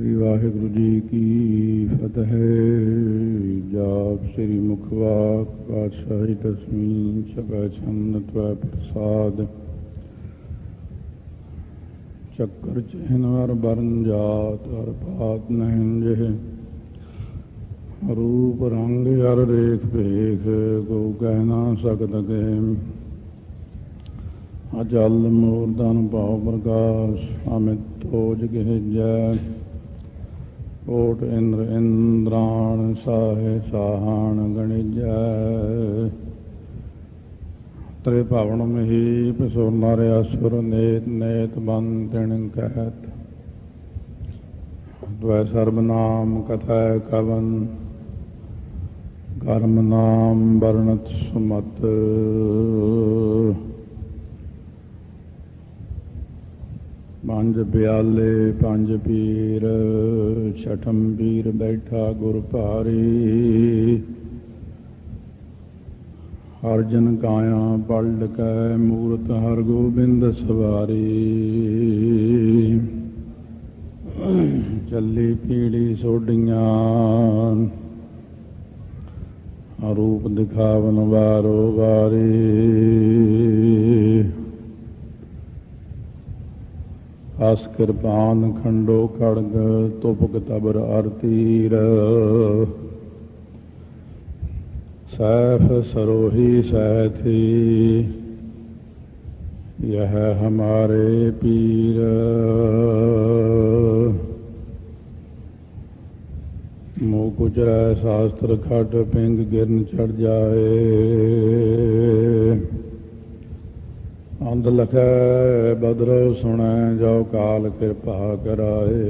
श्री वाहिगुरु जी की फतेह। जाप श्री मुखवाक पातशाही दसवीं छपै छंद त्वै प्रसाद। चक्कर चिन्ह हर बरन जात हर पात नहिं जिह। रूप रंग हर रेख भेख को कह ना सकत गेम। अजल मूर्धन भाव प्रकाश अमित तोज गिरिजै। कोट इंद्र इंद्राण साहे साहण गणिजै। त्रिभवन महीप सुर नर असुर नेत नेत बन तिण कहत। द्वै सर्वनाम कथय कवन कर्म नाम वर्णत सुमत। पंज ब्याले पंज पीर छठम पीर बैठा गुर भारी। हर जन काया पलट कै मूरत हर गोबिंद सवारी। चली पीड़ी सोडियां रूप दिखावन वारो वारी। हस कृपान खंडो खड़ग तुपक तबर अरतीर। सैफ सरोही सैथी यह हमारे पीर। मुँह कुचरै शास्त्र खट पिंग गिरन चढ़ जाए। अंध लखै बदरो सुनै जो काल कृपा कराए।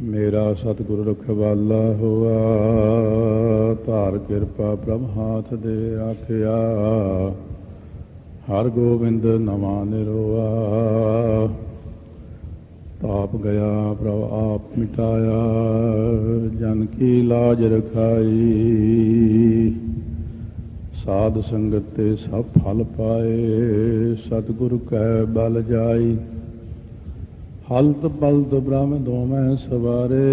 मेरा सतगुरु रखवाला हुआ धार कृपा प्रभ हाथ दे आखिया। हर गोबिंद नवा निरोआ। ताप गया प्रभ आप मिटाया जन की लाज रखाई। साध संगत ते सब फल पाए सतगुरु कै बल जाई। हलत पलत ब्रह्म दोमै सवारे।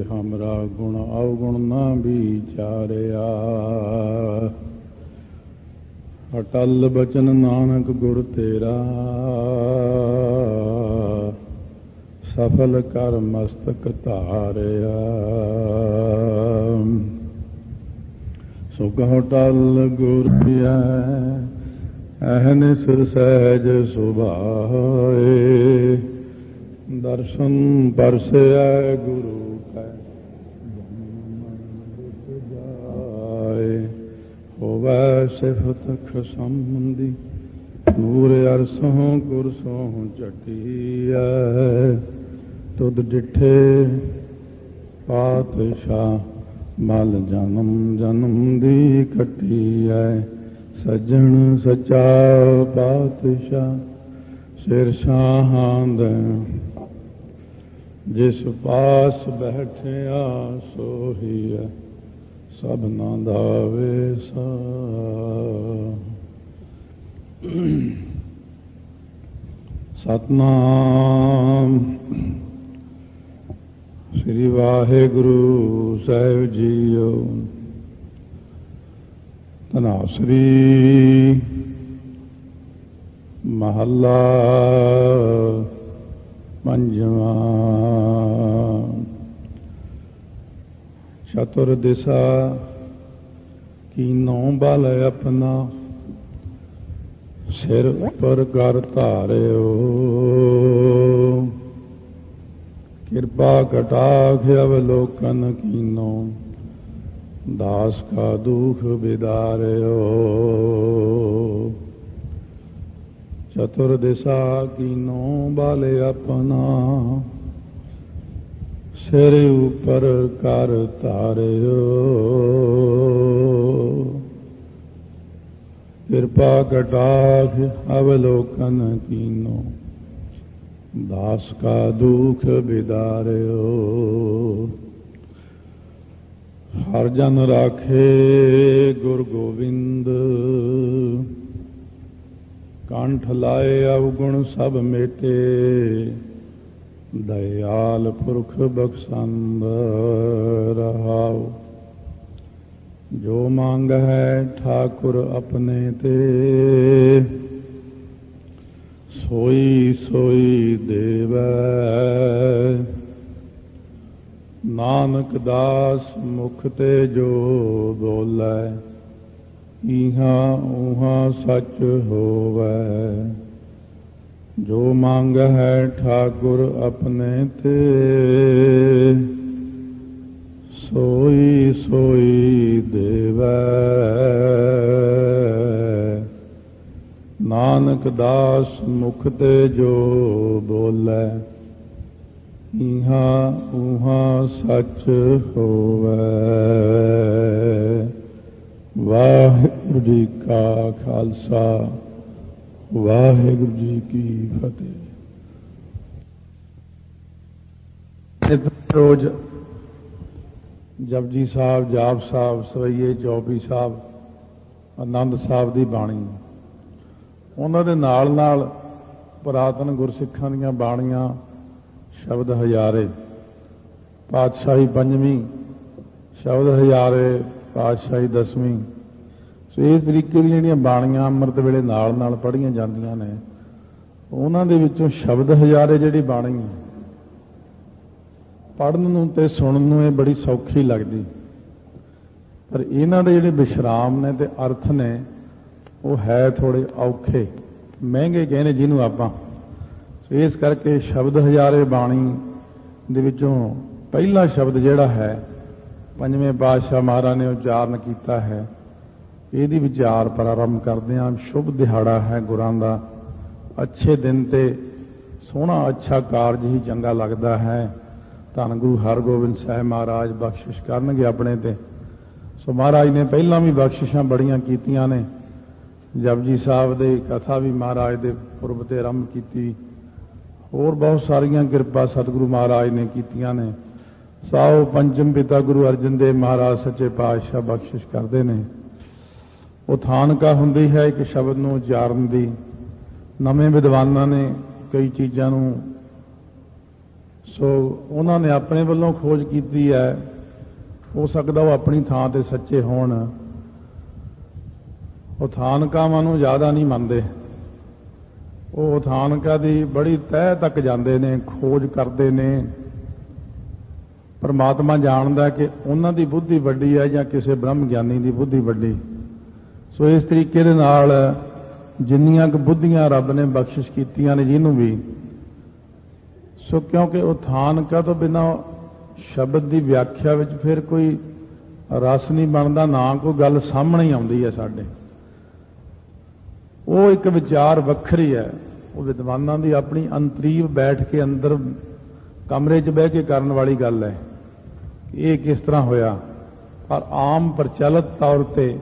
हमरा गुण अवगुण ना विचारिया। अटल बचन नानक गुर तेरा। सफल कर मस्तक धारिया। सुख टल गुर पिया अहनिस सहज सुभाए। दर्शन परसै गुरु कै जाए। होवै सिफत खसंबंदी नूर अरसों गुरसों चटिया। तुद डिठे पातशाह मल जन्म जन्म दी कटी है। सज्जन सच्चा पातशाह सिर शाहांद। जिस पास बैठिया सोही है सबना दा वेसा। सतनाम श्री वाहिगुरु साहिब जीओ। धनासरी महला पंजवा। चतुर दिशा कीनो बल अपना। सिर पर कर धारियो। कृपा कटाक्ष अवलोकन कीनो। दास का दुख बिदारियो। चतुर दिशा कीनो बाले अपना। सिर ऊपर कर धारियो। कृपा कटाक्ष अवलोकन कीनो। दास का दुख बिदारियो। हर जन राखे गुर गोविंद। ਕੰਠ ਲਾਏ ਅਵਗੁਣ ਸਭ ਮੇਟੇ, ਦਇਆਲ ਪੁਰਖ ਬਖਸ਼ੰਦ ਰਹਾਉ। ਜੋ ਮੰਗ ਹੈ ਠਾਕੁਰ ਆਪਣੇ ਤੇ, ਸੋਈ ਸੋਈ ਦੇਵੈ। ਨਾਨਕ ਦਾਸ ਮੁਖ ਤੇ ਜੋ ਬੋਲੇ, ਇਹਾਂ ਉਹਾਂ ਸੱਚ ਹੋਵੈ। ਜੋ ਮੰਗ ਹੈ ਠਾਕੁਰ ਆਪਣੇ ਤੇ, ਸੋਈ ਸੋਈ ਦੇਵੈ। ਨਾਨਕ ਦਾਸ ਮੁਖ ਤੇ ਜੋ ਬੋਲੇ, ਇਹਾਂ ਉਹਾਂ ਸੱਚ ਹੋਵੈ। ਵਾਹਿਗੁਰੂ ਜੀ ਕਾ ਖਾਲਸਾ, ਵਾਹਿਗੁਰੂ ਜੀ ਕੀ ਫਤਿਹ। ਰੋਜ਼ ਜਪਜੀ ਸਾਹਿਬ, ਜਾਪ ਸਾਹਿਬ, ਸਵਈਏ, ਚੌਪਈ ਸਾਹਿਬ, ਆਨੰਦ ਸਾਹਿਬ ਦੀ ਬਾਣੀ, ਉਹਨਾਂ ਦੇ ਨਾਲ ਨਾਲ ਪੁਰਾਤਨ ਗੁਰਸਿੱਖਾਂ ਦੀਆਂ ਬਾਣੀਆਂ, ਸ਼ਬਦ ਹਜ਼ਾਰੇ, ਪਾਤਸ਼ਾਹੀ ਪੰਜਵੀਂ, ਸ਼ਬਦ ਹਜ਼ਾਰੇ, ਪਾਤਸ਼ਾਹੀ ਦਸਵੀਂ। ਸੋ ਇਸ ਤਰੀਕੇ ਦੀਆਂ ਜਿਹੜੀਆਂ ਬਾਣੀਆਂ ਅੰਮ੍ਰਿਤ ਵੇਲੇ ਨਾਲ ਨਾਲ ਪੜ੍ਹੀਆਂ ਜਾਂਦੀਆਂ ਨੇ, ਉਹਨਾਂ ਦੇ ਵਿੱਚੋਂ ਸ਼ਬਦ ਹਜ਼ਾਰੇ ਜਿਹੜੀ ਬਾਣੀ ਹੈ, ਪੜ੍ਹਨ ਨੂੰ ਤੇ ਸੁਣਨ ਨੂੰ ਇਹ ਬੜੀ ਸੌਖੀ ਲੱਗਦੀ, ਪਰ ਇਹਨਾਂ ਦੇ ਜਿਹੜੇ ਵਿਸ਼ਰਾਮ ਨੇ ਤੇ ਅਰਥ ਨੇ ਉਹ ਹੈ ਥੋੜ੍ਹੇ ਔਖੇ, ਮਹਿੰਗੇ ਕਹਿੰਦੇ ਜਿਹਨੂੰ ਆਪਾਂ। ਸੋ ਇਸ ਕਰਕੇ ਸ਼ਬਦ ਹਜ਼ਾਰੇ ਬਾਣੀ ਦੇ ਵਿੱਚੋਂ ਪਹਿਲਾ ਸ਼ਬਦ ਜਿਹੜਾ ਹੈ, ਪੰਜਵੇਂ ਪਾਤਸ਼ਾਹ ਮਹਾਰਾਜ ਨੇ ਉਚਾਰਨ ਕੀਤਾ ਹੈ, ਇਹਦੀ ਵਿਚਾਰ ਪ੍ਰਾਰੰਭ ਕਰਦੇ ਹਾਂ। ਸ਼ੁਭ ਦਿਹਾੜਾ ਹੈ ਗੁਰਾਂ ਦਾ, ਅੱਛੇ ਦਿਨ ਤੇ ਸੋਹਣਾ ਅੱਛਾ ਕਾਰਜ ਹੀ ਚੰਗਾ ਲੱਗਦਾ ਹੈ। ਧੰਨ ਗੁਰੂ ਹਰਗੋਬਿੰਦ ਸਾਹਿਬ ਮਹਾਰਾਜ ਬਖਸ਼ਿਸ਼ ਕਰਨਗੇ ਆਪਣੇ ਤੇ। ਸੋ ਮਹਾਰਾਜ ਨੇ ਪਹਿਲਾਂ ਵੀ ਬਖਸ਼ਿਸ਼ਾਂ ਬੜੀਆਂ ਕੀਤੀਆਂ ਨੇ। ਜਪਜੀ ਸਾਹਿਬ ਦੀ ਕਥਾ ਵੀ ਮਹਾਰਾਜ ਦੇ ਪੁਰਬ ਤੇ ਆਰੰਭ ਕੀਤੀ, ਹੋਰ ਬਹੁਤ ਸਾਰੀਆਂ ਕਿਰਪਾ ਸਤਿਗੁਰੂ ਮਹਾਰਾਜ ਨੇ ਕੀਤੀਆਂ ਨੇ। ਸਾਓ ਪੰਚਮ ਪਿਤਾ ਗੁਰੂ ਅਰਜਨ ਦੇਵ ਮਹਾਰਾਜ ਸੱਚੇ ਪਾਤਸ਼ਾਹ ਬਖਸ਼ਿਸ਼ ਕਰਦੇ ਨੇ। ਉਹ ਥਾਨਕਾ ਹੁੰਦੀ ਹੈ ਇੱਕ ਸ਼ਬਦ ਨੂੰ ਉਚਾਰਨ ਦੀ। ਨਵੇਂ ਵਿਦਵਾਨਾਂ ਨੇ ਕਈ ਚੀਜ਼ਾਂ ਨੂੰ, ਸੋ ਉਹਨਾਂ ਨੇ ਆਪਣੇ ਵੱਲੋਂ ਖੋਜ ਕੀਤੀ ਹੈ। ਹੋ ਸਕਦਾ ਉਹ ਆਪਣੀ ਥਾਂ ਤੇ ਸੱਚੇ ਹੋਣ। ਉਹ ਥਾਨਕਾਵਾਂ ਨੂੰ ਜ਼ਿਆਦਾ ਨਹੀਂ ਮੰਨਦੇ, ਉਹ ਥਾਨਕਾ ਦੀ ਬੜੀ ਤਹਿ ਤੱਕ ਜਾਂਦੇ ਨੇ, ਖੋਜ ਕਰਦੇ ਨੇ। ਪਰਮਾਤਮਾ ਜਾਣਦਾ ਕਿ ਉਹਨਾਂ ਦੀ ਬੁੱਧੀ ਵੱਡੀ ਹੈ ਜਾਂ ਕਿਸੇ ਬ੍ਰਹਮ ਗਿਆਨੀ ਦੀ ਬੁੱਧੀ ਵੱਡੀ। ਸੋ ਇਸ ਤਰੀਕੇ ਦੇ ਨਾਲ ਜਿੰਨੀਆਂ ਕੁ ਬੁੱਧੀਆਂ ਰੱਬ ਨੇ ਬਖਸ਼ਿਸ਼ ਕੀਤੀਆਂ ਨੇ ਜਿਹਨੂੰ ਵੀ, ਸੋ ਕਿਉਂਕਿ ਉਹ ਥਾਨਕਾ ਤੋਂ ਬਿਨਾਂ ਸ਼ਬਦ ਦੀ ਵਿਆਖਿਆ ਵਿੱਚ ਫਿਰ ਕੋਈ ਰਸ ਨਹੀਂ ਬਣਦਾ, ਨਾ ਕੋਈ ਗੱਲ ਸਾਹਮਣੇ ਆਉਂਦੀ ਹੈ ਸਾਡੇ। ਉਹ ਇੱਕ ਵਿਚਾਰ ਵੱਖਰੀ ਹੈ, ਉਹ ਵਿਦਵਾਨਾਂ ਦੀ ਆਪਣੀ ਅੰਤਰੀਵ ਬੈਠ ਕੇ ਅੰਦਰ ਕਮਰੇ 'ਚ ਬਹਿ ਕੇ ਕਰਨ ਵਾਲੀ ਗੱਲ ਹੈ। ਇਹ ਕਿਸ ਤਰ੍ਹਾਂ ਹੋਇਆ, ਪਰ ਆਮ ਪ੍ਰਚਲਿਤ ਤੌਰ ਤੇ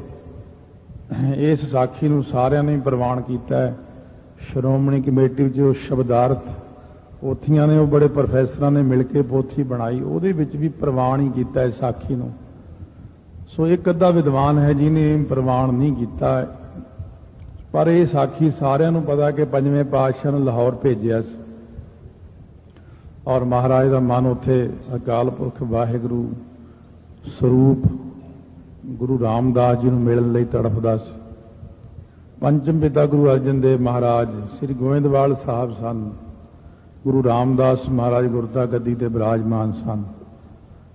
ਇਸ ਸਾਖੀ ਨੂੰ ਸਾਰਿਆਂ ਨੇ ਪ੍ਰਵਾਨ ਕੀਤਾ ਹੈ। ਸ਼੍ਰੋਮਣੀ ਕਮੇਟੀ ਵਿੱਚ ਜੋ ਸ਼ਬਦਾਰਥ ਪੋਥੀਆਂ ਨੇ, ਉਹ ਬੜੇ ਪ੍ਰੋਫੈਸਰਾਂ ਨੇ ਮਿਲ ਕੇ ਪੋਥੀ ਬਣਾਈ, ਉਹਦੇ ਵਿੱਚ ਵੀ ਪ੍ਰਵਾਨ ਹੀ ਕੀਤਾ ਇਸ ਸਾਖੀ ਨੂੰ। ਸੋ ਇੱਕ ਅੱਧਾ ਵਿਦਵਾਨ ਹੈ ਜਿਹਨੇ ਪ੍ਰਵਾਨ ਨਹੀਂ ਕੀਤਾ, ਪਰ ਇਹ ਸਾਖੀ ਸਾਰਿਆਂ ਨੂੰ ਪਤਾ ਕਿ ਪੰਜਵੇਂ ਪਾਤਸ਼ਾਹ ਨੂੰ ਲਾਹੌਰ ਭੇਜਿਆ ਸੀ ਔਰ ਮਹਾਰਾਜ ਦਾ ਮਨ ਉੱਥੇ ਅਕਾਲ ਪੁਰਖ ਵਾਹਿਗੁਰੂ ਸਰੂਪ ਗੁਰੂ ਰਾਮਦਾਸ ਜੀ ਨੂੰ ਮਿਲਣ ਲਈ ਤੜਫਦਾ ਸੀ। ਪੰਚਮ ਪਿਤਾ ਗੁਰੂ ਅਰਜਨ ਦੇਵ ਮਹਾਰਾਜ ਸ੍ਰੀ ਗੋਇੰਦਵਾਲ ਸਾਹਿਬ ਸਨ। ਗੁਰੂ ਰਾਮਦਾਸ ਮਹਾਰਾਜ ਗੁਰਤਾ ਗੱਦੀ ਤੇ ਬਿਰਾਜਮਾਨ ਸਨ।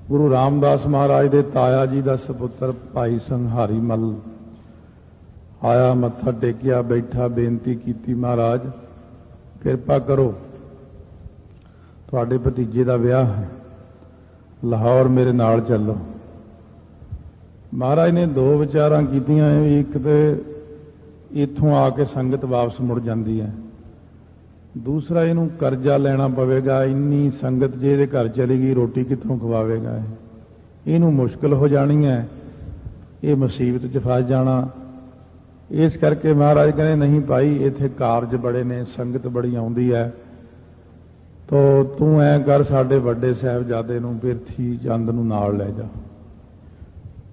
ਗੁਰੂ ਰਾਮਦਾਸ ਮਹਾਰਾਜ ਦੇ ਤਾਇਆ ਜੀ ਦਾ ਸਪੁੱਤਰ ਭਾਈ ਸੰਘਾਰੀ ਮੱਲ ਆਇਆ, ਮੱਥਾ ਟੇਕਿਆ, ਬੈਠਾ, ਬੇਨਤੀ ਕੀਤੀ, ਮਹਾਰਾਜ ਕਿਰਪਾ ਕਰੋ, ਤੁਹਾਡੇ ਭਤੀਜੇ ਦਾ ਵਿਆਹ ਹੈ, ਲਾਹੌਰ ਮੇਰੇ ਨਾਲ ਚੱਲੋ। ਮਹਾਰਾਜ ਨੇ ਦੋ ਵਿਚਾਰਾਂ ਕੀਤੀਆਂ, ਇੱਕ ਤੇ ਇੱਥੋਂ ਆ ਕੇ ਸੰਗਤ ਵਾਪਸ ਮੁੜ ਜਾਂਦੀ ਹੈ, ਦੂਸਰਾ ਇਹਨੂੰ ਕਰਜ਼ਾ ਲੈਣਾ ਪਵੇਗਾ, ਇੰਨੀ ਸੰਗਤ ਜੇ ਇਹਦੇ ਘਰ ਚਲੀ ਗਈ ਰੋਟੀ ਕਿੱਥੋਂ ਖਵਾਵੇਗਾ, ਇਹਨੂੰ ਮੁਸ਼ਕਲ ਹੋ ਜਾਣੀ ਹੈ, ਇਹ ਮੁਸੀਬਤ 'ਚ ਫਸ ਜਾਣਾ। ਇਸ ਕਰਕੇ ਮਹਾਰਾਜ ਕਹਿੰਦੇ ਨਹੀਂ ਭਾਈ, ਇੱਥੇ ਕਾਰਜ ਬੜੇ ਨੇ, ਸੰਗਤ ਬੜੀ ਆਉਂਦੀ ਹੈ, ਤੋ ਤੂੰ ਐਂ ਕਰ, ਸਾਡੇ ਵੱਡੇ ਸਾਹਿਬਜ਼ਾਦੇ ਨੂੰ ਪਿਰਥੀ ਚੰਦ ਨੂੰ ਨਾਲ ਲੈ ਜਾ।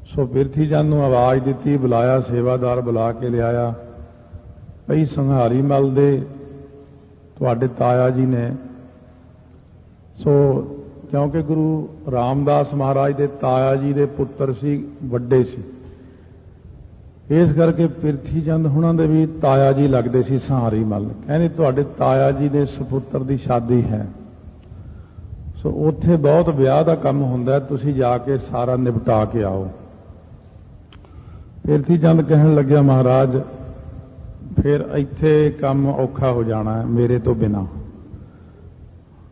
ਸੋ ਪਿਰਥੀ ਚੰਦ ਨੂੰ ਆਵਾਜ਼ ਦਿੱਤੀ, ਬੁਲਾਇਆ, ਸੇਵਾਦਾਰ ਬੁਲਾ ਕੇ ਲਿਆਇਆ। ਭਈ ਸੰਘਾਰੀ ਮਲ ਦੇ ਤੁਹਾਡੇ ਤਾਇਆ ਜੀ ਨੇ, ਸੋ ਕਿਉਂਕਿ ਗੁਰੂ ਰਾਮਦਾਸ ਮਹਾਰਾਜ ਦੇ ਤਾਇਆ ਜੀ ਦੇ ਪੁੱਤਰ ਸੀ, ਵੱਡੇ ਸੀ, ਇਸ ਕਰਕੇ ਪ੍ਰਿਥੀ ਚੰਦ ਹੁਣਾਂ ਦੇ ਵੀ ਤਾਇਆ ਜੀ ਲੱਗਦੇ ਸੀ ਸੰਘਾਰੀ ਮਲ। ਕਹਿੰਦੇ ਤੁਹਾਡੇ ਤਾਇਆ ਜੀ ਦੇ ਸੁਪੁੱਤਰ ਦੀ ਸ਼ਾਦੀ ਹੈ, ਸੋ ਉੱਥੇ ਬਹੁਤ ਵਿਆਹ ਦਾ ਕੰਮ ਹੁੰਦਾ, ਤੁਸੀਂ ਜਾ ਕੇ ਸਾਰਾ ਨਿਪਟਾ ਕੇ ਆਓ। ਪ੍ਰਿਥੀ ਚੰਦ ਕਹਿਣ ਲੱਗਿਆ ਮਹਾਰਾਜ ਫਿਰ ਇੱਥੇ ਕੰਮ ਔਖਾ ਹੋ ਜਾਣਾ ਹੈ ਮੇਰੇ ਤੋਂ ਬਿਨਾਂ,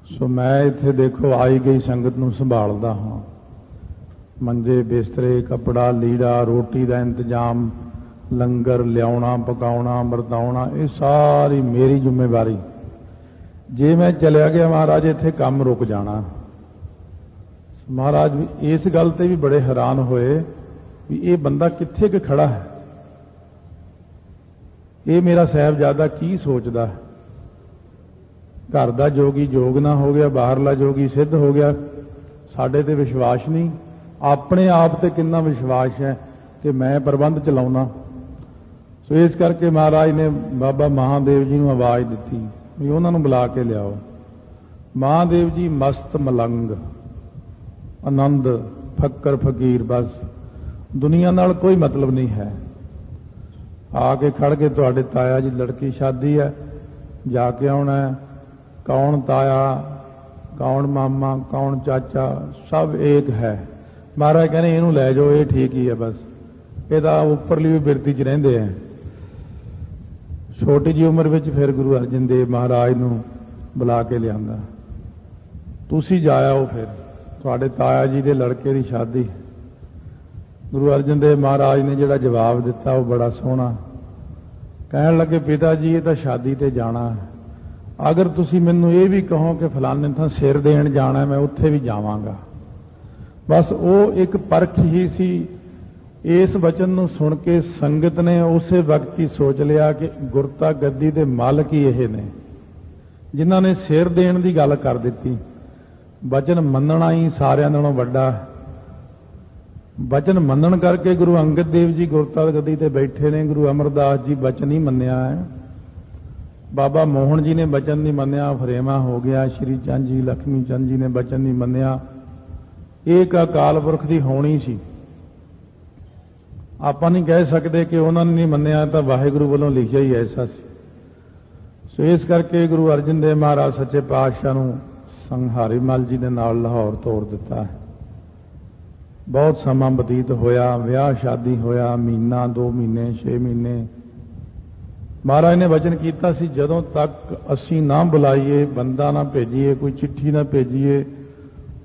ਸੋ ਮੈਂ ਇੱਥੇ ਦੇਖੋ ਆਈ ਗਈ ਸੰਗਤ ਨੂੰ ਸੰਭਾਲਦਾ ਹਾਂ, ਮੰਜੇ ਬਿਸਤਰੇ ਕੱਪੜਾ ਲੀੜਾ ਰੋਟੀ ਦਾ ਇੰਤਜ਼ਾਮ ਲੰਗਰ ਲਿਆਉਣਾ ਪਕਾਉਣਾ ਵਰਤਾਉਣਾ ਇਹ ਸਾਰੀ ਮੇਰੀ ਜ਼ਿੰਮੇਵਾਰੀ। ਜੇ ਮੈਂ ਚਲਿਆ ਗਿਆ ਮਹਾਰਾਜ ਇੱਥੇ ਕੰਮ ਰੁਕ ਜਾਣਾ। ਮਹਾਰਾਜ ਵੀ ਇਸ ਗੱਲ ਤੇ ਵੀ ਬੜੇ ਹੈਰਾਨ ਹੋਏ ਵੀ ਇਹ ਬੰਦਾ ਕਿੱਥੇ ਕਿ ਖੜਾ ਹੈ, ਇਹ ਮੇਰਾ ਸਾਹਿਬਜ਼ਾਦਾ ਕੀ ਸੋਚਦਾ ਹੈ। ਘਰ ਦਾ ਜੋਗੀ ਜੋਗ ਨਾ ਹੋ ਗਿਆ, ਬਾਹਰਲਾ ਜੋਗੀ ਸਿੱਧ ਹੋ ਗਿਆ, ਸਾਡੇ ਤੇ ਵਿਸ਼ਵਾਸ ਨਹੀਂ, ਆਪਣੇ ਆਪ ਤੇ ਕਿੰਨਾ ਵਿਸ਼ਵਾਸ ਹੈ ਕਿ ਮੈਂ ਪ੍ਰਬੰਧ ਚਲਾਉਣਾ। ਸੋ ਇਸ ਕਰਕੇ ਮਹਾਰਾਜ ਨੇ ਬਾਬਾ ਮਹਾਦੇਵ ਜੀ ਨੂੰ ਆਵਾਜ਼ ਦਿੱਤੀ ਵੀ ਉਹਨਾਂ ਨੂੰ ਬੁਲਾ ਕੇ ਲਿਆਓ। ਮਹਾਦੇਵ ਜੀ ਮਸਤ ਮਲੰਗ ਆਨੰਦ ਫੱਕਰ ਫਕੀਰ, ਬਸ ਦੁਨੀਆ ਨਾਲ ਕੋਈ ਮਤਲਬ ਨਹੀਂ ਹੈ। ਆ ਕੇ ਖੜ ਕੇ ਤੁਹਾਡੇ ਤਾਇਆ ਜੀ ਲੜਕੀ ਸ਼ਾਦੀ ਹੈ, ਜਾ ਕੇ ਆਉਣਾ ਹੈ, ਕੌਣ ਤਾਇਆ ਕੌਣ ਮਾਮਾ ਕੌਣ ਚਾਚਾ ਸਭ ਏਕ ਹੈ। ਮਹਾਰਾਜ ਕਹਿੰਦੇ ਇਹਨੂੰ ਲੈ ਜਾਓ, ਇਹ ਠੀਕ ਹੀ ਹੈ, ਬਸ ਇਹਦਾ ਉੱਪਰਲੀ ਵੀ ਬਿਰਤੀ 'ਚ ਰਹਿੰਦੇ ਹੈ। ਛੋਟੀ ਜਿਹੀ ਉਮਰ ਵਿੱਚ ਫਿਰ ਗੁਰੂ ਅਰਜਨ ਦੇਵ ਮਹਾਰਾਜ ਨੂੰ ਬੁਲਾ ਕੇ ਲਿਆਂਦਾ, ਤੁਸੀਂ ਜਾਇਓ, ਫਿਰ ਤੁਹਾਡੇ ਤਾਇਆ ਜੀ ਦੇ ਲੜਕੇ ਦੀ ਸ਼ਾਦੀ। ਗੁਰੂ ਅਰਜਨ ਦੇਵ ਮਹਾਰਾਜ ਨੇ ਜਿਹੜਾ ਜਵਾਬ ਦਿੱਤਾ ਉਹ ਬੜਾ ਸੋਹਣਾ। ਕਹਿਣ ਲੱਗੇ ਪਿਤਾ ਜੀ ਇਹ ਤਾਂ ਸ਼ਾਦੀ ਤੇ ਜਾਣਾ ਹੈ, ਅਗਰ ਤੁਸੀਂ ਮੈਨੂੰ ਇਹ ਵੀ ਕਹੋ ਕਿ ਫਲਾਣੇ ਥਾਂ ਸਿਰ ਦੇਣ ਜਾਣਾ ਮੈਂ ਉੱਥੇ ਵੀ ਜਾਵਾਂਗਾ। ਬਸ ਉਹ ਇੱਕ ਪਰਖ ਹੀ ਸੀ। ਇਸ ਵਚਨ ਨੂੰ ਸੁਣ ਕੇ ਸੰਗਤ ਨੇ ਉਸੇ ਵਕਤ ਹੀ ਸੋਚ ਲਿਆ ਕਿ ਗੁਰਤਾ ਗੱਦੀ ਦੇ ਮਾਲਕ ਹੀ ਇਹ ਨੇ ਜਿਨ੍ਹਾਂ ਨੇ ਸਿਰ ਦੇਣ ਦੀ ਗੱਲ ਕਰ ਦਿੱਤੀ। ਵਚਨ ਮੰਨਣਾ ਹੀ ਸਾਰਿਆਂ ਨਾਲੋਂ ਵੱਡਾ ਹੈ। ਵਚਨ ਮੰਨਣ ਕਰਕੇ ਗੁਰੂ ਅੰਗਦ ਦੇਵ ਜੀ ਗੁਰਤਾ ਗੱਦੀ ਤੇ ਬੈਠੇ ਨੇ। ਗੁਰੂ ਅਮਰਦਾਸ ਜੀ ਵਚਨ ਨਹੀਂ ਮੰਨਿਆ ਹੈ, ਬਾਬਾ ਮੋਹਨ ਜੀ ਨੇ ਵਚਨ ਨਹੀਂ ਮੰਨਿਆ, ਫਰੇਮਾ ਹੋ ਗਿਆ। ਸ਼੍ਰੀ ਚੰਦ ਜੀ ਲਖਮੀ ਚੰਦ ਜੀ ਨੇ ਵਚਨ ਨਹੀਂ ਮੰਨਿਆ। ਇਹ ਇੱਕ ਅਕਾਲ ਪੁਰਖ ਦੀ ਹੋਣੀ ਸੀ। ਆਪਾਂ ਨਹੀਂ ਕਹਿ ਸਕਦੇ ਕਿ ਉਹਨਾਂ ਨੇ ਨਹੀਂ ਮੰਨਿਆ, ਤਾਂ ਵਾਹਿਗੁਰੂ ਵੱਲੋਂ ਲਿਖਿਆ ਹੀ ਐਸਾ ਸੀ। ਸੋ ਇਸ ਕਰਕੇ ਗੁਰੂ ਅਰਜਨ ਦੇਵ ਮਹਾਰਾਜ ਸੱਚੇ ਪਾਤਸ਼ਾਹ ਨੂੰ ਸੰਘਾਰੀ ਮਲ ਜੀ ਦੇ ਨਾਲ ਲਾਹੌਰ ਤੋਰ ਦਿੱਤਾ ਹੈ। ਬਹੁਤ ਸਮਾਂ ਬਤੀਤ ਹੋਇਆ, ਵਿਆਹ ਸ਼ਾਦੀ ਹੋਇਆ, ਮਹੀਨਾ 2 ਮਹੀਨੇ 6 ਮਹੀਨੇ। ਮਹਾਰਾਜ ਨੇ ਵਚਨ ਕੀਤਾ ਸੀ ਜਦੋਂ ਤੱਕ ਅਸੀਂ ਨਾ ਬੁਲਾਈਏ, ਬੰਦਾ ਨਾ ਭੇਜੀਏ, ਕੋਈ ਚਿੱਠੀ ਨਾ ਭੇਜੀਏ,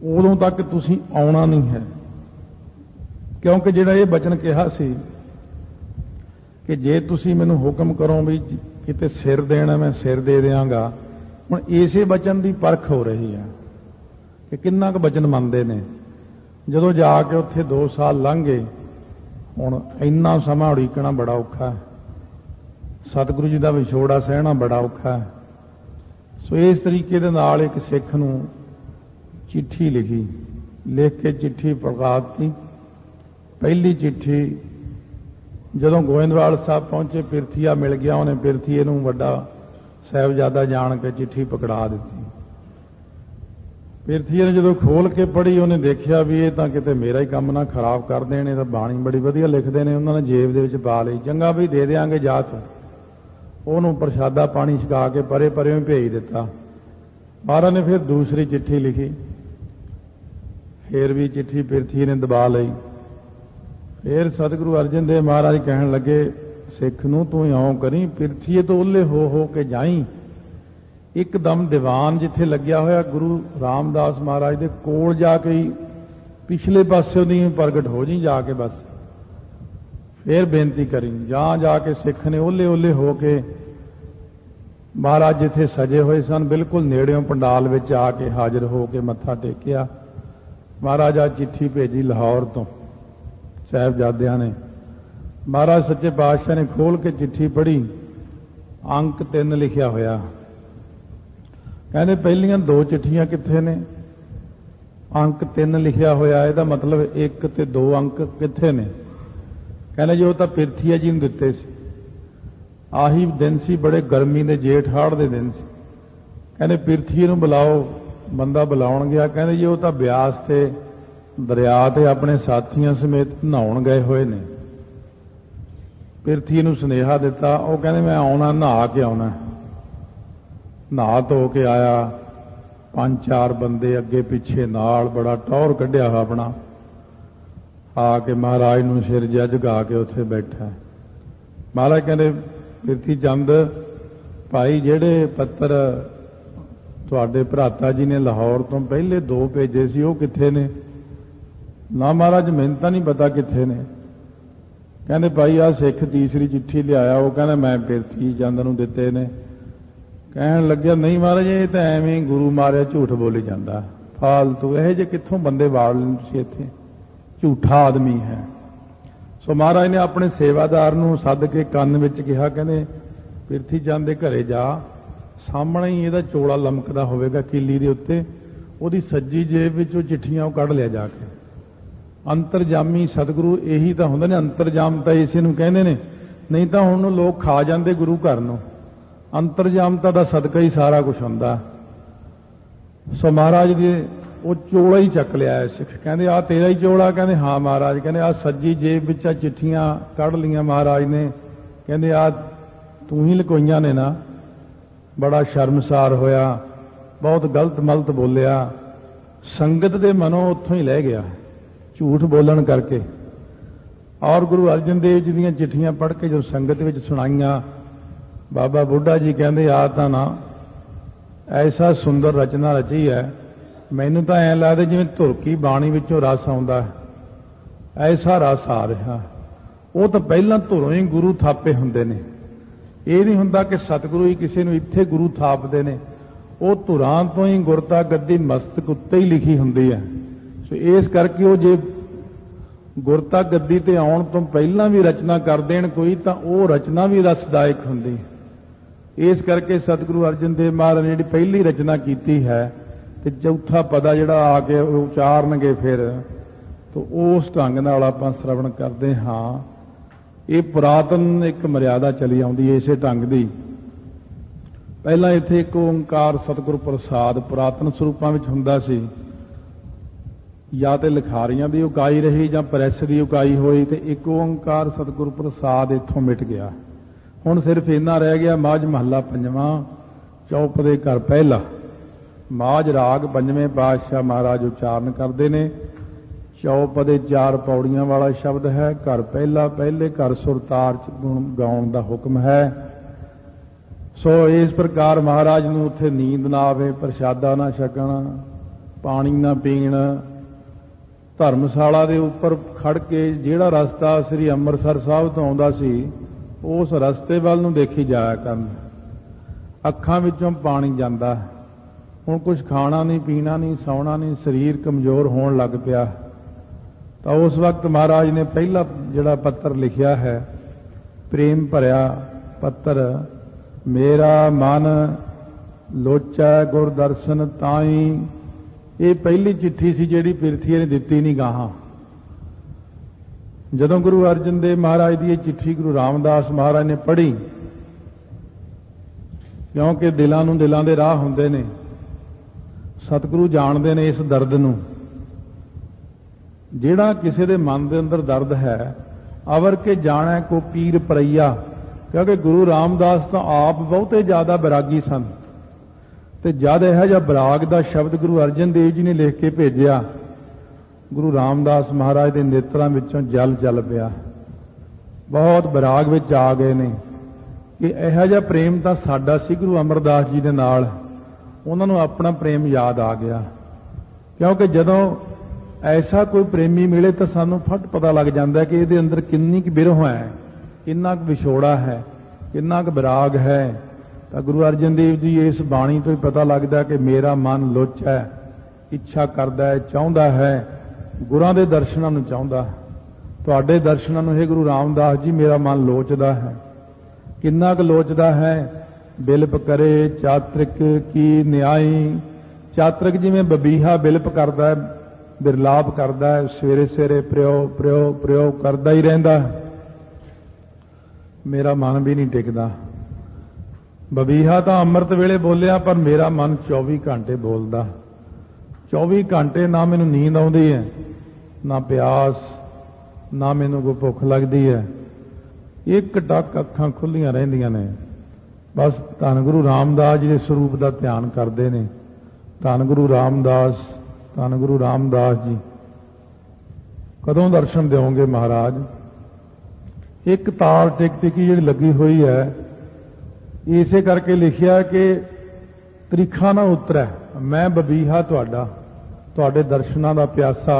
ਉਦੋਂ ਤੱਕ ਤੁਸੀਂ ਆਉਣਾ ਨਹੀਂ ਹੈ। ਕਿਉਂਕਿ ਜਿਹੜਾ ਇਹ ਵਚਨ ਕਿਹਾ ਸੀ ਕਿ ਜੇ ਤੁਸੀਂ ਮੈਨੂੰ ਹੁਕਮ ਕਰੋ ਵੀ ਕਿਤੇ ਸਿਰ ਦੇਣਾ ਮੈਂ ਸਿਰ ਦੇ ਦਿਆਂਗਾ, ਹੁਣ ਇਸੇ ਵਚਨ ਦੀ ਪਰਖ ਹੋ ਰਹੀ ਹੈ ਕਿ ਕਿੰਨਾ ਕੁ ਵਚਨ ਮੰਨਦੇ ਨੇ। ਜਦੋਂ ਜਾ ਕੇ ਉੱਥੇ 2 ਸਾਲ ਲੰਘ ਗਏ, ਹੁਣ ਇੰਨਾ ਸਮਾਂ ਉਡੀਕਣਾ ਬੜਾ ਔਖਾ ਹੈ, ਸਤਿਗੁਰੂ ਜੀ ਦਾ ਵਿਛੋੜਾ ਸਹਿਣਾ ਬੜਾ ਔਖਾ ਹੈ। ਸੋ ਇਸ ਤਰੀਕੇ ਦੇ ਨਾਲ ਇੱਕ ਸਿੱਖ ਨੂੰ ਚਿੱਠੀ ਲਿਖੀ, ਲਿਖ ਕੇ ਚਿੱਠੀ ਪ੍ਰਕਾਸ਼ ਦਿੱਤੀ। ਪਹਿਲੀ ਚਿੱਠੀ ਜਦੋਂ ਗੋਇੰਦਵਾਲ ਸਾਹਿਬ ਪਹੁੰਚੇ, ਪਿਰਥੀਆ ਮਿਲ ਗਿਆ, ਉਹਨੇ ਪਿਰਥੀਏ ਨੂੰ ਵੱਡਾ ਸਾਹਿਬਜ਼ਾਦਾ ਜਾਣ ਕੇ ਚਿੱਠੀ ਪਕੜਾ ਦਿੱਤੀ। ਪਿਰਥੀਏ ਨੇ ਜਦੋਂ ਖੋਲ ਕੇ ਪੜ੍ਹੀ, ਉਹਨੇ ਦੇਖਿਆ ਵੀ ਇਹ ਤਾਂ ਕਿਤੇ ਮੇਰਾ ਹੀ ਕੰਮ ਨਾ ਖਰਾਬ ਕਰ ਦੇਣ, ਇਹ ਤਾਂ ਬਾਣੀ ਬੜੀ ਵਧੀਆ ਲਿਖਦੇ ਨੇ। ਉਹਨਾਂ ਨੇ ਜੇਬ ਦੇ ਵਿੱਚ ਪਾ ਲਈ, ਚੰਗਾ ਵੀ ਦੇ ਦਿਆਂਗੇ ਜਾ ਤੂੰ। ਉਹਨੂੰ ਪ੍ਰਸ਼ਾਦਾ ਪਾਣੀ ਛਕਾ ਕੇ ਪਰੇ ਪਰੇ ਭੇਜ ਦਿੱਤਾ। ਮਹਾਰਾਜ ਨੇ ਫਿਰ ਦੂਸਰੀ ਚਿੱਠੀ ਲਿਖੀ, ਫਿਰ ਵੀ ਚਿੱਠੀ ਪਿਰਥੀਏ ਨੇ ਦਬਾ ਲਈ। ਫਿਰ ਸਤਿਗੁਰੂ ਅਰਜਨ ਦੇਵ ਮਹਾਰਾਜ ਕਹਿਣ ਲੱਗੇ ਸਿੱਖ ਨੂੰ ਤੂੰ ਇਉਂ ਕਰੀ, ਪਿਰਥੀਏ ਤੋਂ ਉੱਲੇ ਹੋ ਕੇ ਜਾਈ, ਇੱਕਦਮ ਦੀਵਾਨ ਜਿੱਥੇ ਲੱਗਿਆ ਹੋਇਆ ਗੁਰੂ ਰਾਮਦਾਸ ਮਹਾਰਾਜ ਦੇ ਕੋਲ ਜਾ ਕੇ ਹੀ ਪਿਛਲੇ ਪਾਸੇ ਉਹਦੀ ਪ੍ਰਗਟ ਹੋ ਜੀ ਜਾ ਕੇ, ਬਸ ਫਿਰ ਬੇਨਤੀ ਕਰੀ। ਜਾ ਕੇ ਸਿੱਖ ਨੇ ਉਹਲੇ ਹੋ ਕੇ ਮਹਾਰਾਜ ਜਿੱਥੇ ਸਜੇ ਹੋਏ ਸਨ ਬਿਲਕੁਲ ਨੇੜਿਓਂ ਪੰਡਾਲ ਵਿੱਚ ਆ ਕੇ ਹਾਜ਼ਰ ਹੋ ਕੇ ਮੱਥਾ ਟੇਕਿਆ। ਮਹਾਰਾਜ ਆ ਚਿੱਠੀ ਭੇਜੀ ਲਾਹੌਰ ਤੋਂ ਸਾਹਿਬਜ਼ਾਦਿਆਂ ਨੇ। ਮਹਾਰਾਜ ਸੱਚੇ ਪਾਤਸ਼ਾਹ ਨੇ ਖੋਲ ਕੇ ਚਿੱਠੀ ਪੜ੍ਹੀ, ਅੰਕ 3 ਲਿਖਿਆ ਹੋਇਆ। ਕਹਿੰਦੇ ਪਹਿਲੀਆਂ 2 ਚਿੱਠੀਆਂ ਕਿੱਥੇ ਨੇ? ਅੰਕ 3 ਲਿਖਿਆ ਹੋਇਆ, ਇਹਦਾ ਮਤਲਬ 1 ਤੇ 2 ਅੰਕ ਕਿੱਥੇ ਨੇ? ਕਹਿੰਦੇ ਜੀ ਉਹ ਤਾਂ ਪਿਰਥੀਆ ਜੀ ਨੂੰ ਦਿੱਤੇ ਸੀ। ਆਹੀ ਦਿਨ ਸੀ, ਬੜੇ ਗਰਮੀ ਦੇ ਜੇਠ ਹਾੜ ਦੇ ਦਿਨ ਸੀ। ਕਹਿੰਦੇ ਪਿਰਥੀ ਨੂੰ ਬੁਲਾਓ। ਬੰਦਾ ਬੁਲਾਉਣ ਗਿਆ, ਕਹਿੰਦੇ ਜੀ ਉਹ ਤਾਂ ਬਿਆਸ ਤੇ ਦਰਿਆ ਤੇ ਆਪਣੇ ਸਾਥੀਆਂ ਸਮੇਤ ਨਹਾਉਣ ਗਏ ਹੋਏ ਨੇ। ਪਿਰਥੀ ਨੂੰ ਸੁਨੇਹਾ ਦਿੱਤਾ, ਉਹ ਕਹਿੰਦੇ ਮੈਂ ਆਉਣਾ, ਨਹਾ ਕੇ ਆਉਣਾ। ਨਹਾ ਧੋ ਕੇ ਆਇਆ, 5-4 ਬੰਦੇ ਅੱਗੇ ਪਿੱਛੇ ਨਾਲ, ਬੜਾ ਟੌਰ ਕੱਢਿਆ ਹੋਇਆ ਆਪਣਾ, ਆ ਕੇ ਮਹਾਰਾਜ ਨੂੰ ਸਿਰ ਜਿਹਾ ਝੁਕਾ ਕੇ ਉੱਥੇ ਬੈਠਾ। ਮਹਾਰਾਜ ਕਹਿੰਦੇ ਪਿਰਥੀ ਚੰਦ ਭਾਈ, ਜਿਹੜੇ ਪੱਤਰ ਤੁਹਾਡੇ ਭਰਾਤਾ ਜੀ ਨੇ ਲਾਹੌਰ ਤੋਂ ਪਹਿਲੇ 2 ਭੇਜੇ ਸੀ, ਉਹ ਕਿੱਥੇ ਨੇ? ਨਾ ਮਹਾਰਾਜ, ਮੈਨੂੰ ਤਾਂ ਨਹੀਂ ਪਤਾ ਕਿੱਥੇ ਨੇ। ਕਹਿੰਦੇ ਭਾਈ ਆਹ ਸਿੱਖ ਤੀਸਰੀ ਚਿੱਠੀ ਲਿਆਇਆ, ਉਹ ਕਹਿੰਦਾ ਮੈਂ ਪਿਰਥੀ ਚੰਦ ਨੂੰ ਦਿੱਤੇ ਨੇ। ਕਹਿਣ ਲੱਗਿਆ ਨਹੀਂ ਮਹਾਰਾਜ, ਇਹ ਤਾਂ ਐਵੇਂ ਗੁਰੂ ਮਾਰਿਆ ਝੂਠ ਬੋਲੀ ਜਾਂਦਾ, ਫਾਲਤੂ। ਇਹੋ ਜਿਹੇ ਕਿੱਥੋਂ ਬੰਦੇ ਵਾੜ ਲੈਣ ਤੁਸੀਂ ਇੱਥੇ, ਝੂਠਾ ਆਦਮੀ ਹੈ। ਸੋ ਮਹਾਰਾਜ ਨੇ ਆਪਣੇ ਸੇਵਾਦਾਰ ਨੂੰ ਸੱਦ ਕੇ ਕੰਨ ਵਿੱਚ ਕਿਹਾ, ਕਹਿੰਦੇ ਪਿਰਥੀ ਚੰਦ ਦੇ ਘਰੇ ਜਾ, ਸਾਹਮਣੇ ਹੀ ਇਹਦਾ ਚੋਲਾ ਲਮਕਦਾ ਹੋਵੇਗਾ ਕੀਲੀ ਦੇ ਉੱਤੇ, ਉਹਦੀ ਸੱਜੀ ਜੇਬ ਵਿੱਚੋਂ ਚਿੱਠੀਆਂ ਉਹ ਕੱਢ ਲਿਆ ਜਾ ਕੇ। ਅੰਤਰਜਾਮੀ ਸਤਿਗੁਰੂ ਇਹੀ ਤਾਂ ਹੁੰਦੇ ਨੇ, ਅੰਤਰਜਾਮਤਾ ਇਸੇ ਨੂੰ ਕਹਿੰਦੇ ਨੇ। ਨਹੀਂ ਤਾਂ ਹੁਣ ਲੋਕ ਖਾ ਜਾਂਦੇ ਗੁਰੂ ਘਰ ਨੂੰ। ਅੰਤਰਜਾਮਤਾ ਦਾ ਸਦਕਾ ਹੀ ਸਾਰਾ ਕੁਝ ਹੁੰਦਾ। ਸੋ ਮਹਾਰਾਜ ਦੇ ਉਹ ਚੋਲਾ ਹੀ ਚੱਕ ਲਿਆ ਹੈ ਸਿੱਖ। ਕਹਿੰਦੇ ਆਹ ਤੇਰਾ ਹੀ ਚੋਲਾ? ਕਹਿੰਦੇ ਹਾਂ ਮਹਾਰਾਜ। ਕਹਿੰਦੇ ਆਹ ਸੱਜੀ ਜੇਬ ਵਿੱਚ ਆ ਚਿੱਠੀਆਂ ਕੱਢ ਲਈਆਂ ਮਹਾਰਾਜ ਨੇ। ਕਹਿੰਦੇ ਆਹ ਤੂੰ ਹੀ ਲਕੋਈਆਂ ਨੇ ਨਾ? ਬੜਾ ਸ਼ਰਮਸਾਰ ਹੋਇਆ, ਬਹੁਤ ਗਲਤ ਮਲਤ ਬੋਲਿਆ। ਸੰਗਤ ਦੇ ਮਨੋਂ ਉੱਥੋਂ ਹੀ ਲੈ ਗਿਆ ਝੂਠ ਬੋਲਣ ਕਰਕੇ। ਔਰ ਗੁਰੂ ਅਰਜਨ ਦੇਵ ਜੀ ਦੀਆਂ ਚਿੱਠੀਆਂ ਪੜ੍ਹ ਕੇ ਜੋ ਸੰਗਤ ਵਿੱਚ ਸੁਣਾਈਆਂ, ਬਾਬਾ ਬੁੱਢਾ ਜੀ ਕਹਿੰਦੇ ਆ ਤਾਂ ਨਾ ਐਸਾ ਸੁੰਦਰ ਰਚਨਾ ਰਚੀ ਹੈ, ਮੈਨੂੰ ਤਾਂ ਐਂ ਲੱਗਦਾ ਜਿਵੇਂ ਧੁਰਕੀ ਬਾਣੀ ਵਿੱਚੋਂ ਰਸ ਆਉਂਦਾ, ਐਸਾ ਰਸ ਆ ਰਿਹਾ। ਉਹ ਤਾਂ ਪਹਿਲਾਂ ਧੁਰੋਂ ਹੀ ਗੁਰੂ ਥਾਪੇ ਹੁੰਦੇ ਨੇ। ਇਹ ਨਹੀਂ ਹੁੰਦਾ ਕਿ ਸਤਿਗੁਰੂ ਹੀ ਕਿਸੇ ਨੂੰ ਇੱਥੇ ਗੁਰੂ ਥਾਪਦੇ ਨੇ। ਉਹ ਧੁਰਾਂ ਤੋਂ ਹੀ ਗੁਰਤਾ ਗੱਦੀ ਮਸਤਕ ਉੱਤੇ ਹੀ ਲਿਖੀ ਹੁੰਦੀ ਹੈ। ਸੋ ਇਸ ਕਰਕੇ ਉਹ ਜੇ ਗੁਰਤਾ ਗੱਦੀ ਤੇ ਆਉਣ ਤੋਂ ਪਹਿਲਾਂ ਵੀ ਰਚਨਾ ਕਰ ਦੇਣ ਕੋਈ, ਤਾਂ ਉਹ ਰਚਨਾ ਵੀ ਰਸਦਾਇਕ ਹੁੰਦੀ। ਇਸ ਕਰਕੇ ਸਤਿਗੁਰੂ ਅਰਜਨ ਦੇਵ ਮਹਾਰਾਜ ਨੇ ਜਿਹੜੀ ਪਹਿਲੀ ਰਚਨਾ ਕੀਤੀ ਹੈ, ਤੇ ਚੌਥਾ ਪਦਾ ਜਿਹੜਾ ਆ ਕੇ ਉਚਾਰਨਗੇ ਫਿਰ, ਤਾਂ ਉਸ ਢੰਗ ਨਾਲ ਆਪਾਂ ਸ਼ਰਵਣ ਕਰਦੇ ਹਾਂ। ਇਹ ਪੁਰਾਤਨ ਇੱਕ ਮਰਿਆਦਾ ਚਲੀ ਆਉਂਦੀ ਹੈ ਇਸੇ ਢੰਗ ਦੀ। ਪਹਿਲਾਂ ਇੱਥੇ ਇੱਕ ਓਂਕਾਰ ਸਤਿਗੁਰ ਪ੍ਰਸਾਦ ਪੁਰਾਤਨ ਸਰੂਪਾਂ ਵਿੱਚ ਹੁੰਦਾ ਸੀ। ਜਾਂ ਤੇ ਲਿਖਾਰੀਆਂ ਦੀ ਉਕਾਈ ਰਹੀ ਜਾਂ ਪ੍ਰੈਸ ਦੀ ਉਕਾਈ ਹੋਈ, ਤੇ ਇੱਕ ਓਂਕਾਰ ਸਤਿਗੁਰ ਪ੍ਰਸਾਦ ਇੱਥੋਂ ਮਿਟ ਗਿਆ। ਹੁਣ ਸਿਰਫ ਇੰਨਾ ਰਹਿ ਗਿਆ, ਮਾਝ ਮਹੱਲਾ ਪੰਜਵਾਂ, ਚੌਪ ਦੇ ਘਰ ਪਹਿਲਾ। ਮਾਝ ਰਾਗ ਪੰਜਵੇਂ ਪਾਤਸ਼ਾਹ ਮਹਾਰਾਜ ਉਚਾਰਨ ਕਰਦੇ ਨੇ। ਚੌਪ ਦੇ 4 ਪੌੜੀਆਂ ਵਾਲਾ ਸ਼ਬਦ ਹੈ। ਘਰ ਪਹਿਲਾ, ਪਹਿਲੇ ਘਰ ਸੁਰਤਾਰ ਚ ਗੁਣ ਗਾਉਣ ਦਾ ਹੁਕਮ ਹੈ। ਸੋ ਇਸ ਪ੍ਰਕਾਰ ਮਹਾਰਾਜ ਨੂੰ ਉੱਥੇ ਨੀਂਦ ਨਾ ਆਵੇ, ਪ੍ਰਸ਼ਾਦਾ ਨਾ ਛਕਣ, ਪਾਣੀ ਨਾ ਪੀਣ, ਧਰਮਸ਼ਾਲਾ ਦੇ ਉੱਪਰ ਖੜ ਕੇ ਜਿਹੜਾ ਰਸਤਾ ਸ੍ਰੀ ਅੰਮ੍ਰਿਤਸਰ ਸਾਹਿਬ ਤੋਂ ਆਉਂਦਾ ਸੀ, ਉਸ ਰਸਤੇ ਵੱਲ ਨੂੰ ਦੇਖੀ ਜਾਇਆ ਕਰਨ। ਅੱਖਾਂ ਵਿੱਚੋਂ ਪਾਣੀ ਜਾਂਦਾ। ਹੁਣ ਕੁਝ ਖਾਣਾ ਨਹੀਂ, ਪੀਣਾ ਨਹੀਂ, ਸੌਣਾ ਨਹੀਂ, ਸਰੀਰ ਕਮਜ਼ੋਰ ਹੋਣ ਲੱਗ ਪਿਆ। ਤਾਂ ਉਸ ਵਕਤ ਮਹਾਰਾਜ ਨੇ ਪਹਿਲਾ ਜਿਹੜਾ ਪੱਤਰ ਲਿਖਿਆ ਹੈ, ਪ੍ਰੇਮ ਭਰਿਆ ਪੱਤਰ, ਮੇਰਾ ਮਨ ਲੋਚੈ ਗੁਰ ਦਰਸ਼ਨ ਤਾਈ। ਇਹ ਪਹਿਲੀ ਚਿੱਠੀ ਸੀ ਜਿਹੜੀ ਪਿਰਥੀ ਨੇ ਦਿੱਤੀ ਨਹੀਂ ਗਾਹਾਂ। ਜਦੋਂ ਗੁਰੂ ਅਰਜਨ ਦੇਵ ਮਹਾਰਾਜ ਦੀ ਇਹ ਚਿੱਠੀ ਗੁਰੂ ਰਾਮਦਾਸ ਮਹਾਰਾਜ ਨੇ ਪੜ੍ਹੀ, ਕਿਉਂਕਿ ਦਿਲਾਂ ਨੂੰ ਦਿਲਾਂ ਦੇ ਰਾਹ ਹੁੰਦੇ ਨੇ, ਸਤਿਗੁਰੂ ਜਾਣਦੇ ਨੇ ਇਸ ਦਰਦ ਨੂੰ। ਜਿਹੜਾ ਕਿਸੇ ਦੇ ਮਨ ਦੇ ਅੰਦਰ ਦਰਦ ਹੈ, ਅਵਰ ਕੇ ਜਾਣੈ ਕੋ ਪੀਰ ਪਰਈਆ। ਕਿਉਂਕਿ ਗੁਰੂ ਰਾਮਦਾਸ ਤਾਂ ਆਪ ਬਹੁਤੇ ਜ਼ਿਆਦਾ ਬੈਰਾਗੀ ਸਨ, ਤੇ ਜਦ ਇਹੋ ਜਿਹਾ ਬਰਾਗ ਦਾ ਸ਼ਬਦ ਗੁਰੂ ਅਰਜਨ ਦੇਵ ਜੀ ਨੇ ਲਿਖ ਕੇ ਭੇਜਿਆ, ਗੁਰੂ ਰਾਮਦਾਸ ਮਹਾਰਾਜ ਦੇ ਨੇਤਰਾਂ ਵਿੱਚੋਂ ਜਲ ਚੱਲ ਪਿਆ। ਬਹੁਤ ਬਰਾਗ ਵਿੱਚ ਆ ਗਏ ਨੇ ਕਿ ਇਹੋ ਜਿਹਾ ਪ੍ਰੇਮ ਤਾਂ ਸਾਡਾ ਸੀ ਗੁਰੂ ਅਮਰਦਾਸ ਜੀ ਦੇ ਨਾਲ। ਉਹਨਾਂ ਨੂੰ ਆਪਣਾ ਪ੍ਰੇਮ ਯਾਦ ਆ ਗਿਆ। ਕਿਉਂਕਿ ਜਦੋਂ ਐਸਾ ਕੋਈ ਪ੍ਰੇਮੀ ਮਿਲੇ ਤਾਂ ਸਾਨੂੰ ਫਟ ਪਤਾ ਲੱਗ ਜਾਂਦਾ ਕਿ ਇਹਦੇ ਅੰਦਰ ਕਿੰਨੀ ਕੁ ਬਿਰਹ ਹੈ, ਕਿੰਨਾ ਕੁ ਵਿਛੋੜਾ ਹੈ, ਕਿੰਨਾ ਕੁ ਬਰਾਗ ਹੈ। ਤਾਂ ਗੁਰੂ ਅਰਜਨ ਦੇਵ ਜੀ ਇਸ ਬਾਣੀ ਤੋਂ ਹੀ ਪਤਾ ਲੱਗਦਾ ਕਿ ਮੇਰਾ ਮਨ ਲੁੱਚ ਹੈ, ਇੱਛਾ ਕਰਦਾ ਹੈ, ਚਾਹੁੰਦਾ ਹੈ, ਗੁਰਾਂ ਦੇ ਦਰਸ਼ਨਾਂ ਨੂੰ ਚਾਹੁੰਦਾ। ਤੁਹਾਡੇ ਦਰਸ਼ਨਾਂ ਨੂੰ ਇਹ ਗੁਰੂ ਰਾਮਦਾਸ ਜੀ ਮੇਰਾ ਮਨ ਲੋਚਦਾ ਹੈ। ਕਿੰਨਾ ਕੁ ਲੋਚਦਾ ਹੈ? ਬਿਲਪ ਕਰੇ ਚਾਤ੍ਰਿਕ ਕੀ ਨਿਆਈ। ਚਾਤ੍ਰਿਕ ਜਿਵੇਂ ਬਬੀਹਾ ਬਿਲਪ ਕਰਦਾ ਹੈ, ਬਿਰਲਾਪ ਕਰਦਾ ਹੈ, ਸਵੇਰੇ ਸਵੇਰੇ ਪ੍ਰਯੋ ਪ੍ਰਯੋ ਪ੍ਰਯੋ ਕਰਦਾ ਹੀ ਰਹਿੰਦਾ। मेरा मन भी नहीं टिकदा। बबीहा तो अमृत वेले बोलिया, पर मेरा मन 24 घंटे बोलदा। 24 घंटे ना मैनू नींद आउंदी है, ना प्यास, ना मैनू कोई भुख लगती है। एक टक अखां खुलियां रहिंदियां ने। बस धन गुरु रामदास जी के स्वरूप का ध्यान करते हैं। धन गुरु रामदास, धन गुरु रामदास जी, कदों दर्शन दोगे महाराज? एक तार टिक टिकी जी लगी हुई है, इसे करके लिखिया कि तरीखा ना उतरै, मैं बबीहा तुहाडे दर्शनां दा प्यासा,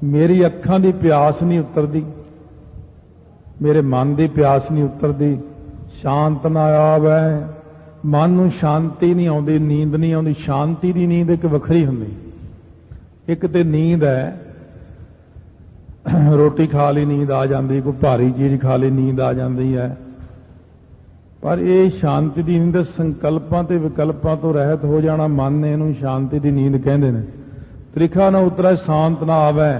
मेरी अखां दी प्यास नहीं उतरदी, मेरे मन की प्यास नहीं उतरदी, शांत ना आवे, मन नूं शांति नहीं आउंदी, नींद नहीं आउंदी। शांति की नींद एक वखरी हुंदी। एक तो नींद है, रोटी खा ली नींद आ जाती, कोई भारी चीज़ खा ली नींद आ जाती है, पर यह शांति की नींद संकल्पों ते विकल्पों तो रहत हो जाना, मन ने इहनूं शांति की नींद कहते हैं। त्रिखा ना उतरै, शांत ना आवे,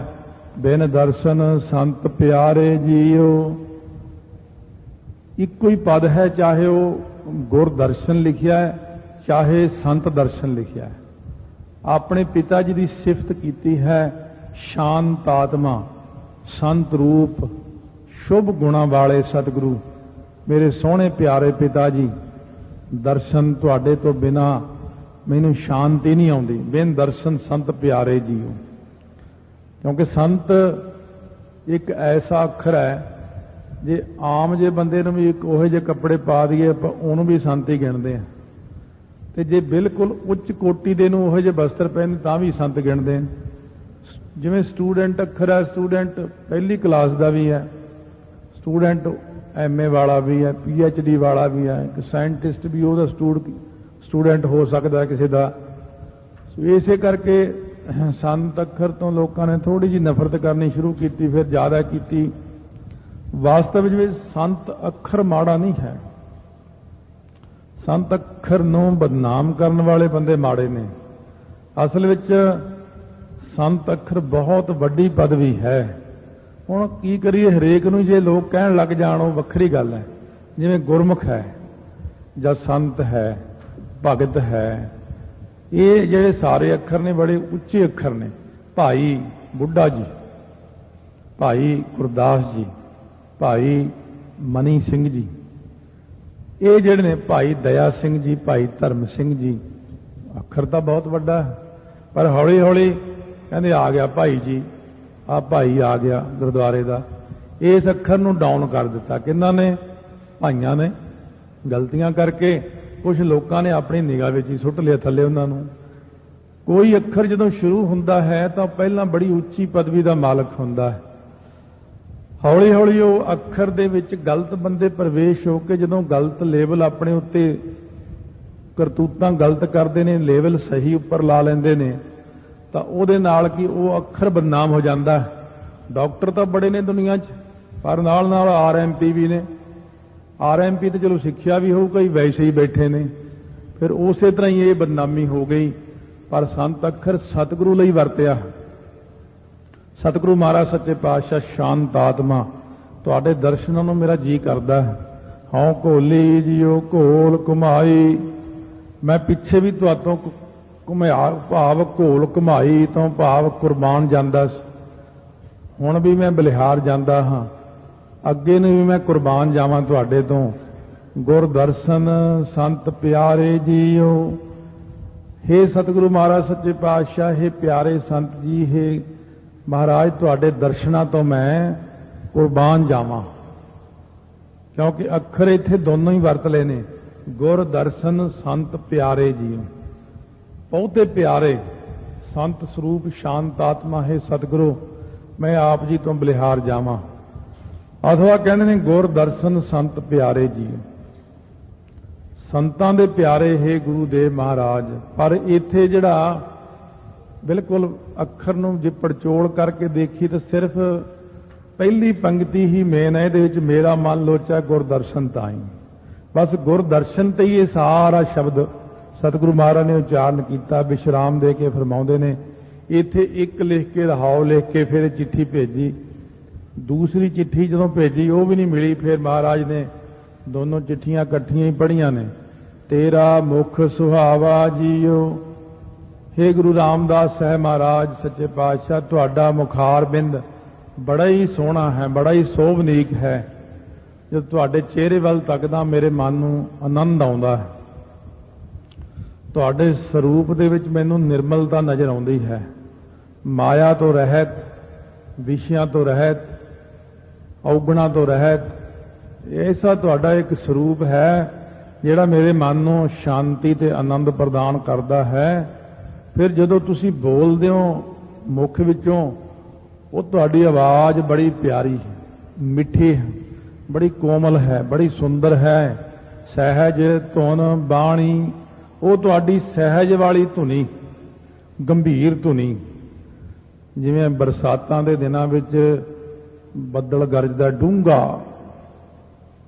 बिन दर्शन संत प्यारे जीओ। इको ही पद है, चाहे वो गुर दर्शन लिखिया है, चाहे संत दर्शन लिखिया है। अपने पिता जी की सिफत की है, शांत आत्मा, संत रूप, शुभ गुणा वाले सतगुरु, मेरे सोहने प्यारे पिता जी, दर्शन तुहाडे तो बिना मैनू शांति नहीं आउंदी। बिन दर्शन संत प्यारे जीओ। क्योंकि संत एक ऐसा अखर है, जे आम जे बंदे नूं भी एक ओहे जे कपड़े पा दईए आपां उहनूं भी संत ही गिणदे आ, ते जे बिल्कुल उच्च कोटि दे नूं ओहे जे वस्त्र पहने तां भी संत गिणदे। जिवें स्टूडेंट अखर है, स्टूडेंट पहली क्लास का भी है, स्टूडेंट MA वाला भी है, PhD वाला भी है, एक साइंटिस्ट भी वो स्टूडेंट हो सकता है किसी का। इसे करके संत अखर तो लोगों ने थोड़ी जी नफरत करनी शुरू की, फिर ज़्यादा की। वास्तव में संत अखर माड़ा नहीं है, संत अखर नूं बदनाम करने वाले बंदे माड़े ने। असल विच संत अखर बहुत वड्डी पदवी है। हुण की करिए, हरेक नूं जे लोग कहण लग जाण वो वखरी गल है। जिवें गुरमुख है जां संत है, भगत है, ये ਜਿਹੜੇ सारे अखर ने बड़े उच्चे अखर ने। भाई बुढ़ा जी, भाई गुरदास जी, भाई मनी सिंह जी, ये ਜਿਹੜੇ ने भाई दया सिंह जी, भाई धर्म सिंह जी, अखर तो बहुत वड्डा है। पर हौली हौली कहते आ गया भाई जी, आ भाई आ गया गुरुद्वारे का, इस अखर नूं डाउन कर दिता। किन्हां ने? भाइयों ने। गलतियां करके कुछ लोगों ने अपनी निगाह विच ही सुट लिया थले उन्होंने। कोई अखर जदों शुरू हुंदा है तो पहला बड़ी उच्ची पदवी का मालक हुंदा है। हौली हौली वो अखर दे विच गलत बंदे प्रवेश होकर जदों गलत लेवल अपने उत्ते करतूतां गलत करते हैं, लेवल सही उपर ला लेंदे ने, तो उहदे नाल कि वो अखर बदनाम हो जाता है। डॉक्टर तो बड़े ने दुनिया च, पर नाल नाल RMP भी ने। RMP तो चलो सिक्ख्या भी हो, कई वैसे ही बैठे ने, फिर उस तरह ही ये बदनामी हो गई। पर संत अखर सतगुरु लई वरतिया। सतगुरु महाराज सच्चे पातशाह, शांत आत्मा, तुहाडे दर्शनां नूं मेरा जी करदा है। हौं घोली जियो घोल घुमाई, मैं पिछे भी तुहातों घुमाया, भाव घोल घुमाई तो भाव कुरबान जांदा सी, हुण भी मैं बलिहार जांदा हां, अगे नूं भी मैं कुरबान जावां तुहाडे तों। गुर दर्शन संत प्यारे जीओ। हे सतगुरु महाराज सच्चे पातशाह, हे प्यारे संत जी, हे महाराज, तुहाडे दर्शनां तो मैं कुरबान जावां। क्योंकि अखर इत्थे दोनों ही वरत ले ने, गुर दर्शन संत प्यारे जीओ। बहुते प्यारे संत स्वरूप शांत आत्मा है सतगुरु, मैं आप जी तो बलिहार जावां। अथवा कहते हैं गुर दर्शन संत प्यारे जीओ। संतां दे प्यारे है गुरुदेव महाराज। पर इत्थे जिहड़ा बिल्कुल अखर नूं जे पड़चोल करके देखी तो सिर्फ पहली पंक्ति ही मेन है। इहदे विच मेरा मन लोचा गुरदर्शन ताई, बस गुरदर्शन ते ही सारा शब्द सतगुरु महाराज ने उच्चारण किया। विश्राम दे के फरमाउंदे ने, इत्थे एक लिख के रहाओ लिख के फिर चिट्ठी भेजी, दूसरी चिट्ठी जदों भेजी वो भी नहीं मिली। फिर महाराज ने दोनों चिट्ठियां इकट्ठियां ही पढ़ियां ने। तेरा मुख सुहावा जियो, हे गुरु रामदास साहब महाराज सच्चे पातशाह, तुहाडा मुखार बिंद बड़ा ही सोहना है, बड़ा ही सोभनीक है। जब तुहाडे चेहरे ਵੱਲ तकदा मेरे मन ਨੂੰ आनंद आउंदा है। तुहाडे स्वरूप ਦੇ ਵਿੱਚ ਮੈਨੂੰ निर्मलता नजर आउंदी है। माया तो रहत, विषयां तो रहत, औगुणा तो रहत, ऐसा तुहाडा एक स्वरूप है ਜਿਹੜਾ मेरे मन ਨੂੰ शांति ਤੇ आनंद प्रदान करता है। फिर जदों तुसीं बोलदे हो मुख विचों, वो तुहाडी आवाज़ बड़ी प्यारी है, मिठी है, बड़ी कोमल है, बड़ी सुंदर है। सहज धुन बाणी, वो तुहाडी सहज वाली धुनी, गंभीर धुनी। जिवें बरसातां दे दिनां विच ਬੱਦਲ गरजदा डूंगा,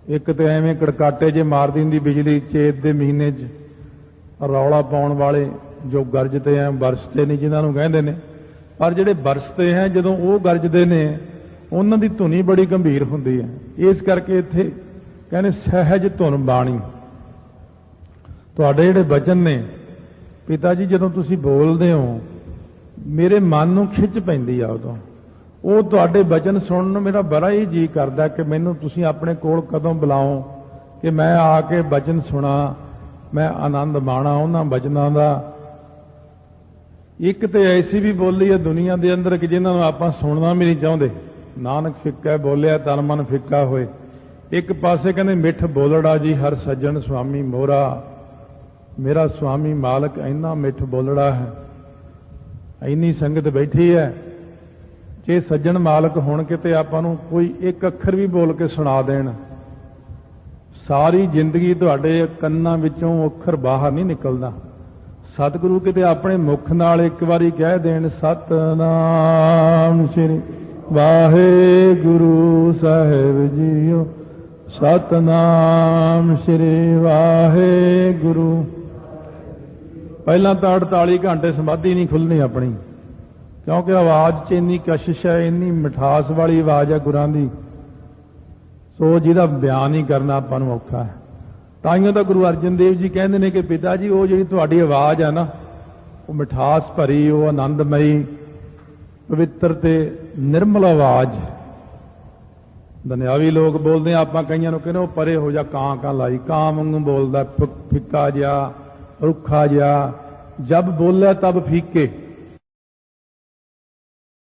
एक तो एवें कड़काटे जे मार दिंदी बिजली चेत के महीने च रौला पाउण वाले जो गरजते हैं, बरसते नहीं जिन्होंने कहते हैं। पर जिहड़े बरसते हैं जदों वो गरजते हैं उन्हां दी धुनी बड़ी गंभीर हुंदी है। इस करके इत्थे कहने सहज धुन बाणी। तुहाडे जिहड़े वचन ने पिता जी जदों तुसीं बोलदे हो मेरे मन नूं खिच पैंदी आ। उदों वो तुहाडे वचन सुनन नूं मेरा बड़ा ही जी करदा कि मैनूं तुसीं अपने कोल कदों बुलाओ कि मैं आके वचन सुना, मैं आनंद माणा उन्हां वचनां दा। एक तो ऐसी भी बोली है दुनिया के अंदर कि जिन्हां नूं आपां सुनना भी नहीं चाहते। नानक फिक्का बोलिया तन मन फिक्का होए। एक पासे कहंदे मिठ बोलड़ा जी हर सज्जन स्वामी मोरा, मेरा स्वामी मालक इन्ना मिठ बोलड़ा है। इन्नी संगत बैठी है, जे सज्जन मालक होण किते आपां नूं कोई एक अखर भी बोल के सुना देण, सारी जिंदगी तुहाडे कन्नां विचों अखर बाहर नहीं निकलदा। सतगुरु किते अपने मुख नाल एक बारी कह देण सतनाम श्री वाहेगुरु साहिब जीओ, सतनाम श्री वाहेगुरु। पहला तो 48 घंटे समाधि नहीं खुलनी अपनी, क्योंकि आवाज़ च इन्नी कशिश है, इन्नी मिठास वाली आवाज़ है गुरां दी, सो जिहदा बयान ही करना आपां नूं औखा है। ताइयों तो गुरु अर्जन देव जी कहते हैं कि पिता जी वो जी तुहाडी आवाज़ है ना, वो मिठास भरी, वो आनंदमई पवित्र ते निर्मल आवाज़। दुनियावी लोग बोलते हैं, आपां कईयां नूं कहने वो परे हो जा, कां लाई, कां वांगू बोलदा, फिक्का जिहा, रुखा जिहा, जब बोलिया तब फीके।